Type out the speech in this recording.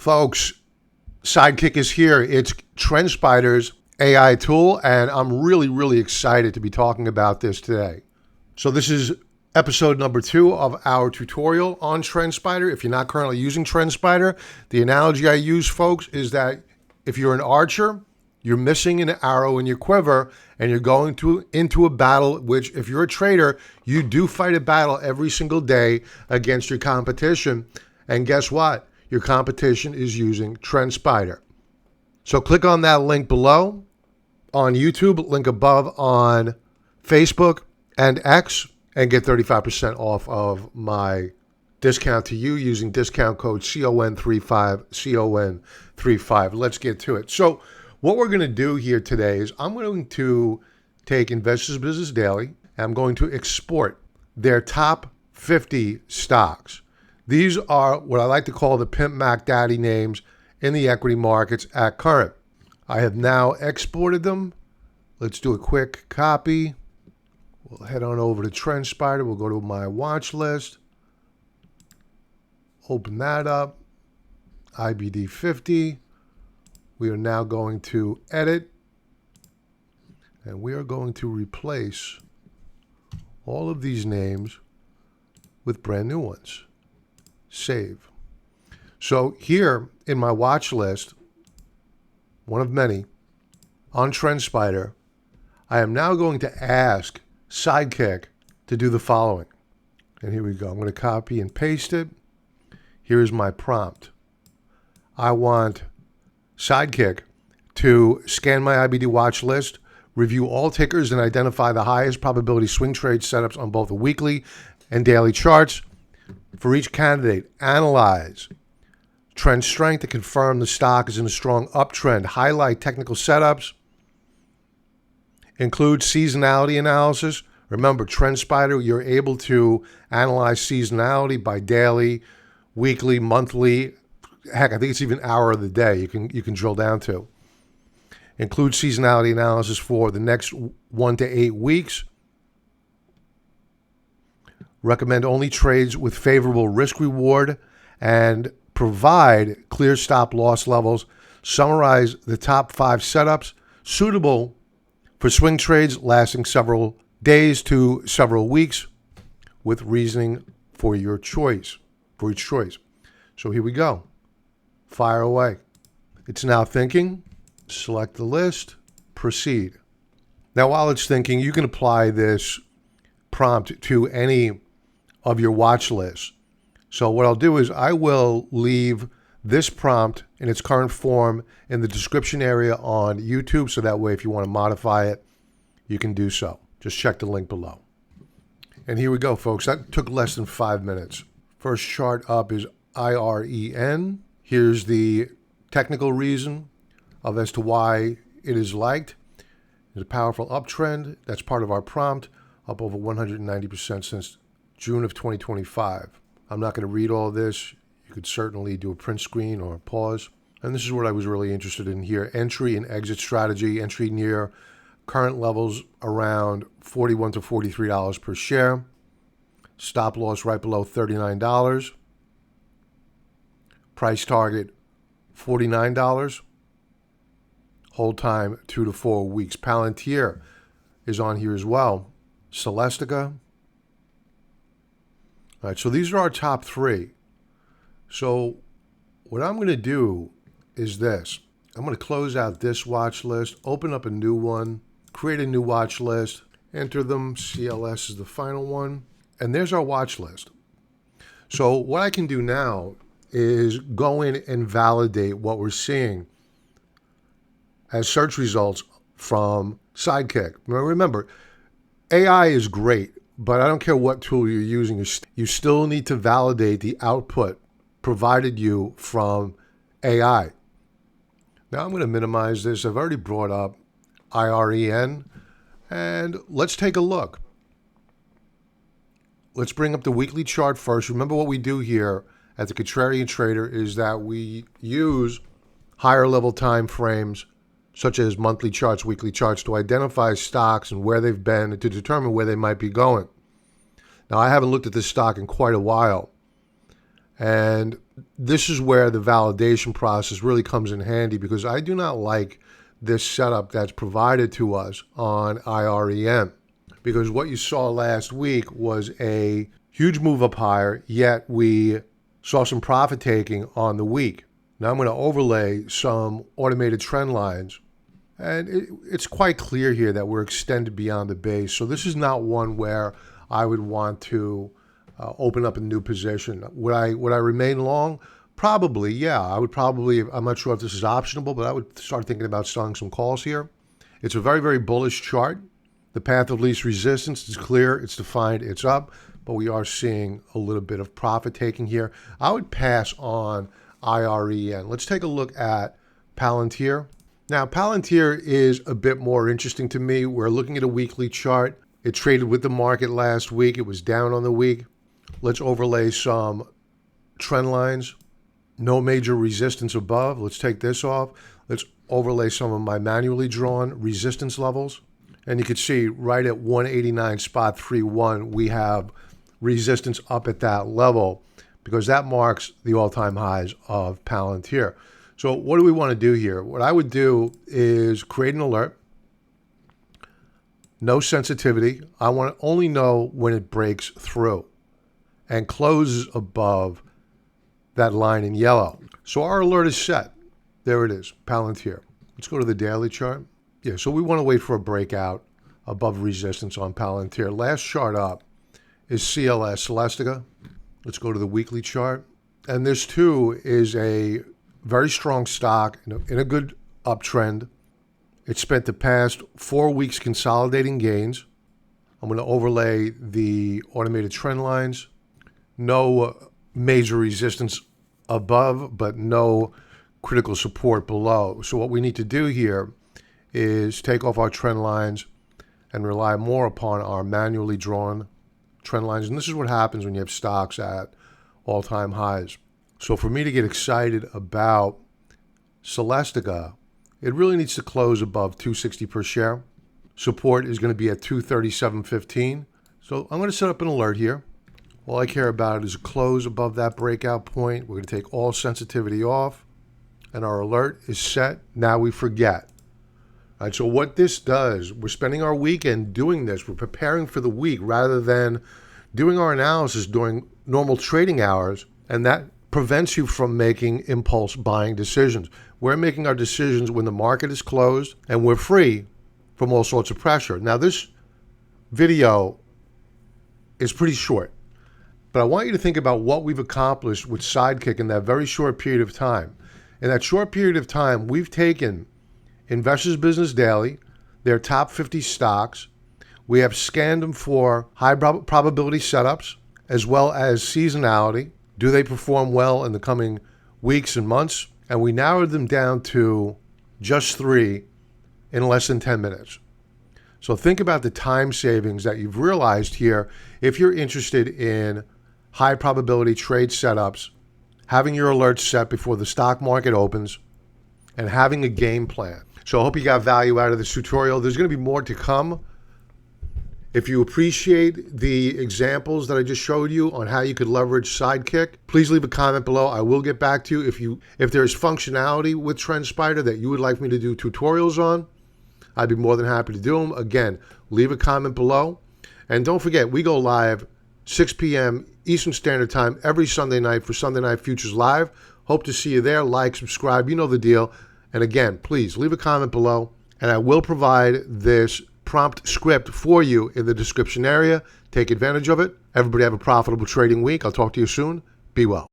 Folks, Sidekick is here. It's TrendSpider's AI tool, and I'm really excited to be talking about this today. So this is episode number 2 of our tutorial on TrendSpider. If you're not currently using TrendSpider, the analogy I use, folks, is that if you're an archer, you're missing an arrow in your quiver, and you're going into a battle, which if you're a trader, you do fight a battle every single day against your competition. And guess what? Your competition is using TrendSpider. So click on that link below on YouTube, link above on Facebook and X, and get 35% off of my discount to you using discount code CON35, CON35. Let's get to it. So what we're going to do here today is I'm going to take Investors Business Daily, and I'm going to export their top 50 stocks. These are what I like to call the Pimp Mac Daddy names in the equity markets at current. I have now exported them. Let's do a quick copy. We'll head on over to TrendSpider. We'll go to my watch list. Open that up. IBD 50. We are now going to edit. And we are going to replace all of these names with brand new ones. Save. So here in my watch list, one of many, on TrendSpider, I am now going to ask Sidekick to do the following. And here we go. I'm going to copy and paste it. Here's my prompt. I want Sidekick to scan my IBD watch list, review all tickers, and identify the highest probability swing trade setups on both the weekly and daily charts. For each candidate, analyze trend strength to confirm the stock is in a strong uptrend. Highlight technical setups. Include seasonality analysis. Remember, TrendSpider, you're able to analyze seasonality by daily, weekly, monthly. Heck, I think it's even hour of the day you can drill down to. Include seasonality analysis for the next 1 to 8 weeks. Recommend only trades with favorable risk reward and provide clear stop loss levels. Summarize the top 5 setups suitable for swing trades lasting several days to several weeks with reasoning for your choice, for each choice. So here we go. Fire away. It's now thinking. Select the list. Proceed. Now, while it's thinking, you can apply this prompt to any of your watch list. So what I'll do is I will leave this prompt in its current form in the description area on YouTube, so that way if you want to modify it, you can do so. Just check the link below. And here we go, folks. That took less than 5 minutes. First chart up is IREN. Here's the technical reason as to why it is liked. It's a powerful uptrend. That's part of our prompt, up over 190% since June of 2025. I'm not going to read all this. You could certainly do a print screen or pause. And this is what I was really interested in here. Entry and exit strategy. Entry near current levels around $41 to $43 per share. Stop loss right below $39. Price target $49. Hold time 2 to 4 weeks. Palantir is on here as well. Celestica. All right, so these are our top 3. So what I'm going to do is this. I'm going to close out this watch list, open up a new one, create a new watch list, enter them. CLS is the final one. And there's our watch list. So what I can do now is go in and validate what we're seeing as search results from Sidekick. Now remember, AI is great, but I don't care what tool you're using, you still need to validate the output provided you from AI. Now I'm going to minimize this. I've already brought up IREN, and let's take a look. Let's bring up the weekly chart first. Remember what we do here at the Contrarian Trader is that we use higher level time frames such as monthly charts, weekly charts, to identify stocks and where they've been and to determine where they might be going. Now, I haven't looked at this stock in quite a while, and this is where the validation process really comes in handy, because I do not like this setup that's provided to us on IREM, because what you saw last week was a huge move up higher, yet we saw some profit taking on the week. Now I'm going to overlay some automated trend lines, and it's quite clear here that we're extended beyond the base. So this is not one where I would want to open up a new position. Would I remain long? Probably, yeah. I would probably, I'm not sure if this is optionable, but I would start thinking about selling some calls here. It's a very, very bullish chart. The path of least resistance is clear, it's defined, it's up, but we are seeing a little bit of profit taking here. I would pass on IREN. Let's take a look at Palantir. Now, Palantir is a bit more interesting to me. We're looking at a weekly chart. It traded with the market last week. It was down on the week. Let's overlay some trend lines. No major resistance above. Let's take this off. Let's overlay some of my manually drawn resistance levels. And you can see right at 189.31, we have resistance up at that level, because that marks the all-time highs of Palantir. So what do we want to do here? What I would do is create an alert. No sensitivity. I want to only know when it breaks through and closes above that line in yellow. So our alert is set. There it is, Palantir. Let's go to the daily chart. Yeah, so we want to wait for a breakout above resistance on Palantir. Last chart up is CLS, Celestica. Let's go to the weekly chart. And this too is a very strong stock in a good uptrend. It spent the past 4 weeks consolidating gains. I'm going to overlay the automated trend lines. No major resistance above, but no critical support below. So what we need to do here is take off our trend lines and rely more upon our manually drawn trend lines. And this is what happens when you have stocks at all-time highs. So for me to get excited about Celestica, it really needs to close above 260 per share. Support is going to be at 237.15. So I'm going to set up an alert here. All I care about is a close above that breakout point. We're going to take all sensitivity off, and our alert is set. Now we forget. All right, so what this does, we're spending our weekend doing this. We're preparing for the week rather than doing our analysis during normal trading hours, and that prevents you from making impulse buying decisions. We're making our decisions when the market is closed and we're free from all sorts of pressure. Now, this video is pretty short, but I want you to think about what we've accomplished with Sidekick in that very short period of time. In that short period of time, we've taken Investors Business Daily, their top 50 stocks. We have scanned them for high probability setups as well as seasonality. Do they perform well in the coming weeks and months? And we narrowed them down to just 3 in less than 10 minutes. So think about the time savings that you've realized here if you're interested in high probability trade setups, having your alerts set before the stock market opens, and having a game plan. So I hope you got value out of this tutorial. There's going to be more to come. If you appreciate the examples that I just showed you on how you could leverage Sidekick, please leave a comment below. I will get back to you. If there's functionality with TrendSpider that you would like me to do tutorials on, I'd be more than happy to do them. Again, leave a comment below. And don't forget, we go live 6 p.m. Eastern Standard Time every Sunday night for Sunday Night Futures Live. Hope to see you there. Like, subscribe, you know the deal. And again, please leave a comment below, and I will provide this prompt script for you in the description area. Take advantage of it. Everybody have a profitable trading week. I'll talk to you soon. Be well.